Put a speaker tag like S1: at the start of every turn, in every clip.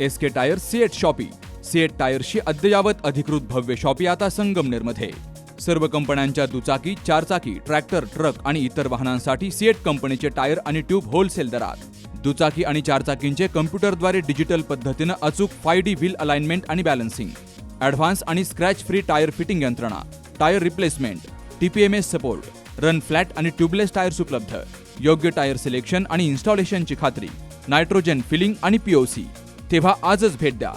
S1: SK tyre CEAT shoppe. CEAT टायर्सची अद्ययावत अधिकृत भव्य शॉपी आता संगमनेरमध्ये. सर्व कंपन्यांच्या दुचाकी, चारचाकी, ट्रॅक्टर, ट्रक आणि इतर वाहनांसाठी सिएट कंपनीचे टायर आणि ट्यूब होलसेल दरात. दुचाकी आणि चारचाकींचे कम्प्युटरद्वारे डिजिटल पद्धतीनं अचूक 5D व्हील अलाइनमेंट आणि बॅलन्सिंग, ॲडव्हान्स आणि स्क्रॅच फ्री टायर फिटिंग यंत्रणा, tyre replacement, TPMS support, run flat आणि ट्यूबलेस टायर्स उपलब्ध. योग्य टायर सिलेक्शन आणि इन्स्टॉलेशनची खात्री, नायट्रोजन फिलिंग आणि POC. तेव्हा आजच भेट द्या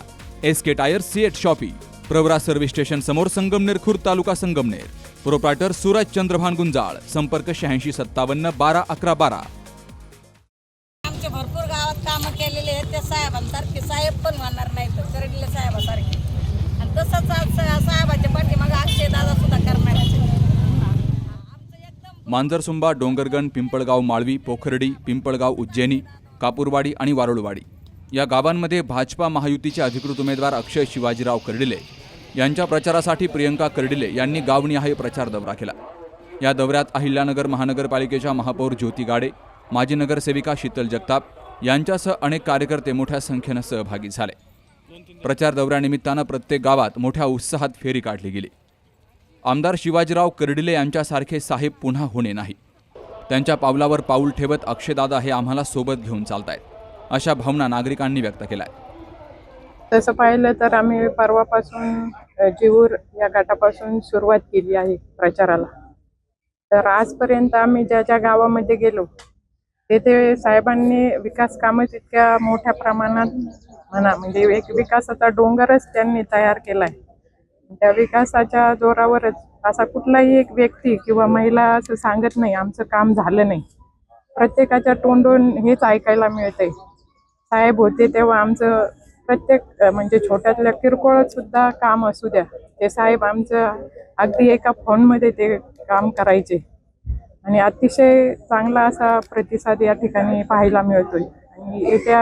S1: SK tyre CEAT shoppe, Pravara service station समोर, संगमनेर खुर्द, तालुका संगमनेर. प्रोप्रायटर सूरज चंद्रभान गुंजाळ. संपर्क 8657 12 11 12.
S2: आमचे भरपूर गावात कामं केलेले आहेत. त्या साहेबांसारखे साहेब पण होणार नाही तर करडले साहेबासारखे. आणि तसंच आज साहेबाच्या पाठीमागे अक्षय दादा सुद्धा करणार आहे.
S1: मांजरसुंबा, डोंगरगण, पिंपळगाव, माळवी, पोखर्डी, पिंपळगाव, उज्जैनी, कापूरवाडी आणि वारुळवाडी या गावांमध्ये भाजपा महायुतीचे अधिकृत उमेदवार अक्षय शिवाजीराव कर्डिले यांच्या प्रचारासाठी प्रियंका कर्डिले यांनी गावनिहाय प्रचार दौरा केला. या दौऱ्यात अहिल्यानगर महानगरपालिकेच्या महापौर ज्योती गाडे, माजी नगरसेविका शीतल जगताप यांच्यासह अनेक कार्यकर्ते मोठ्या संख्येनं सहभागी झाले. प्रचार दौऱ्यानिमित्तानं प्रत्येक गावात मोठ्या उत्साहात फेरी काढली गेली. आमदार शिवाजीराव कर्डिले यांच्यासारखे साहेब पुन्हा होणे नाही. त्यांच्या पावलावर पाऊल ठेवत अक्षयदादा हे आम्हाला सोबत घेऊन चालतायत, अशा भावना नागरिकांनी व्यक्त केल्या.
S3: तसं पाहिलं तर आम्ही परवापासून जीवूर या गटापासून सुरुवात केली आहे प्रचाराला. तर आजपर्यंत आम्ही ज्या ज्या गावामध्ये गेलो तेथे साहेबांनी विकास कामं इतक्या मोठ्या प्रमाणात म्हणा, म्हणजे एक विकासाचा डोंगरच त्यांनी तयार केलाय. त्या विकासाच्या जोरावरच असा कुठलाही एक व्यक्ती किंवा महिला असं सांगत नाही आमचं काम झालं नाही. प्रत्येकाच्या तोंडून हेच ऐकायला मिळतंय. साहेब होते तेव्हा आमचं प्रत्येक म्हणजे छोट्यातल्या किरकोळ सुद्धा काम असू द्या, ते साहेब आमचं अगदी एका फोनमध्ये ते काम करायचे आणि अतिशय चांगला असा प्रतिसाद या ठिकाणी पाहायला मिळतोय. आणि येत्या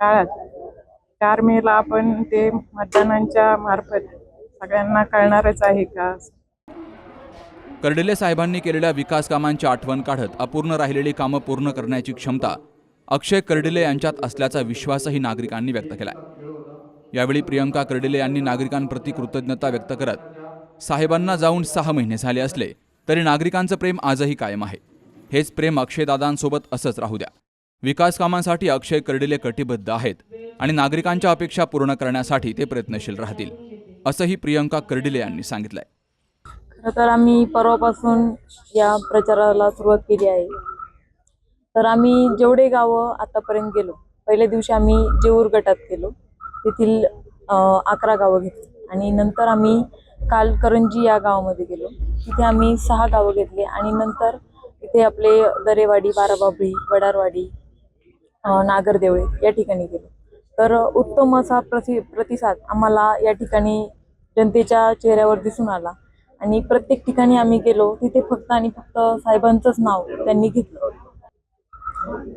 S3: काळात 4 मेला आपण ते मतदानांच्या मार्फत सगळ्यांना कळणारच आहे का.
S1: कर्डिले साहेबांनी केलेल्या विकास कामांची आठवण काढत अपूर्ण राहिलेली कामं पूर्ण करण्याची क्षमता अक्षय कर्डिले यांच्यात असल्याचा विश्वासही नागरिकांनी व्यक्त केला. यावेळी प्रियंका कर्डिले यांनी नागरिकांप्रती कृतज्ञता व्यक्त करत साहेबांना जाऊन 6 महिने झाले असले तरी नागरिकांचं प्रेम आजही कायम आहे. हेच प्रेम अक्षयदादांसोबत असंच राहू द्या. विकास कामांसाठी अक्षय कर्डिले कटिबद्ध आहेत आणि नागरिकांच्या अपेक्षा पूर्ण करण्यासाठी ते प्रयत्नशील राहतील, असंही प्रियंका कर्डिले यांनी सांगितलंय.
S4: खरं तर आम्ही परवापासून या प्रचाराला सुरुवात केली आहे. तर आम्ही जेवढे गावं आतापर्यंत गेलो, पहिल्या दिवशी आम्ही जेऊर गटात गेलो, तेथील 11 गावं घेतली आणि नंतर आम्ही काल करंजी या गावामध्ये गेलो, तिथे आम्ही 6 गावं घेतली आणि नंतर इथे आपले दरेवाडी, बाराबाबळी, वडारवाडी, नागरदेवळे या ठिकाणी गेलो. तर उत्तम असा प्रतिसाद आम्हाला या ठिकाणी जनतेच्या चेहऱ्यावर दिसून आला आणि प्रत्येक ठिकाणी आम्ही गेलो तिथे फक्त आणि फक्त साहेबांचंच नाव त्यांनी घेतलं.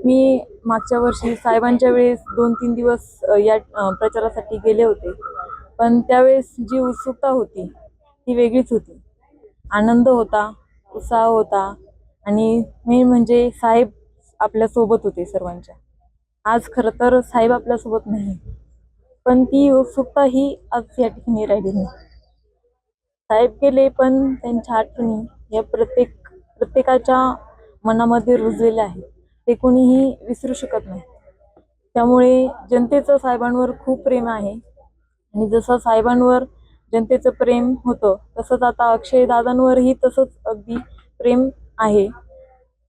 S4: मी मागच्या वर्षी साहेबांच्या वेळेस 2-3 दिवस या प्रचारासाठी गेले होते, पण त्यावेळेस जी उत्सुकता होती ती वेगळीच होती. आनंद होता, उत्साह होता आणि मेन म्हणजे साहेब आपल्यासोबत होते सर्वांच्या. आज खरं तर साहेब आपल्यासोबत नाही, पण ती उत्सुकता ही आज या ठिकाणी राहिली नाही. साहेब गेले पण त्यांच्या आठवणी या प्रत्येकाच्या मनामध्ये रुजलेल्या आहेत, ते कोणीही विसरू शकत नाही. त्यामुळे जनतेचं साहेबांवर खूप प्रेम आहे आणि जसं साहेबांवर जनतेचं प्रेम होतं तसंच आता अक्षयदादांवरही तसंच अगदी प्रेम आहे.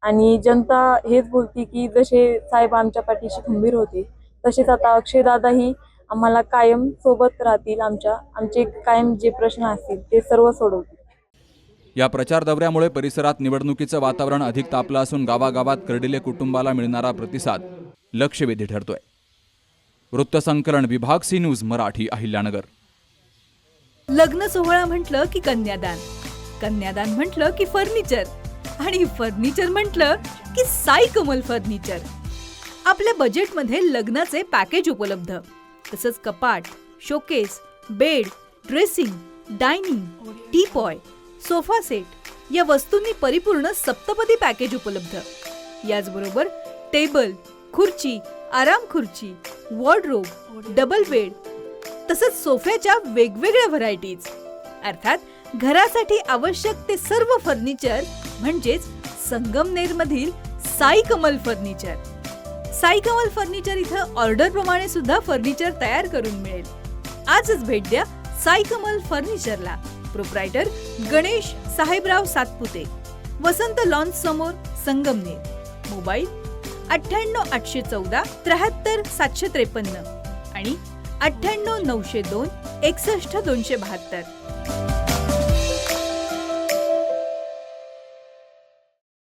S4: आणि जनता हेच बोलते की जसे साहेब आमच्या पाठीशी खंबीर होते तसेच आता अक्षयदादाही आम्हाला कायम सोबत राहतील. आमचे कायम जे प्रश्न असतील ते सर्व सोडवतील.
S1: या प्रचार दौऱ्यामुळे परिसरात निवडणुकीचं वातावरण अधिक तापलं असून गावागावात कर्डिले कुटुंबाला मिळणारा प्रतिसाद लक्षवेधी ठरतोय. वृत्तसंकलन विभाग, सी न्यूज मराठी, अहिल्यानगर.
S5: लग्न सोहळा म्हटलं की कन्यादान, कन्यादान म्हटलं की फर्निचर आणि फर्निचर म्हटलं की साई कमल फर्निचर. आपल्या बजेटमध्ये लग्नाचे पॅकेज उपलब्ध, तसंच कपाट, showcase, bed, dressing, dining, teapoy, sofa set या वस्तूंनी परिपूर्ण सप्तपदी पॅकेज उपलब्ध. याचबरोबर टेबल, खुर्ची आराम खुर्ची, वॉर्डरोब, डबल बेड तसंच सोफ्याच्या वेगवेगळ्या व्हरायटीज, अर्थात घरासाठी आवश्यक ते सर्व फर्निचर म्हणजेच संगमनेरमधील साई कमल फर्निचर. साई कमल फर्निचर इथं ऑर्डर प्रमाणे सुद्धा फर्निचर तयार करून मिळेल. आजच भेट द्या साई कमल फर्निचरला. प्रोप्रायटर गणेश साहेबराव सातपुते, वसंत लॉन्स समोर, संगमनेर. मोबाईल 98 814 73 753 आणि 98 902 61 272.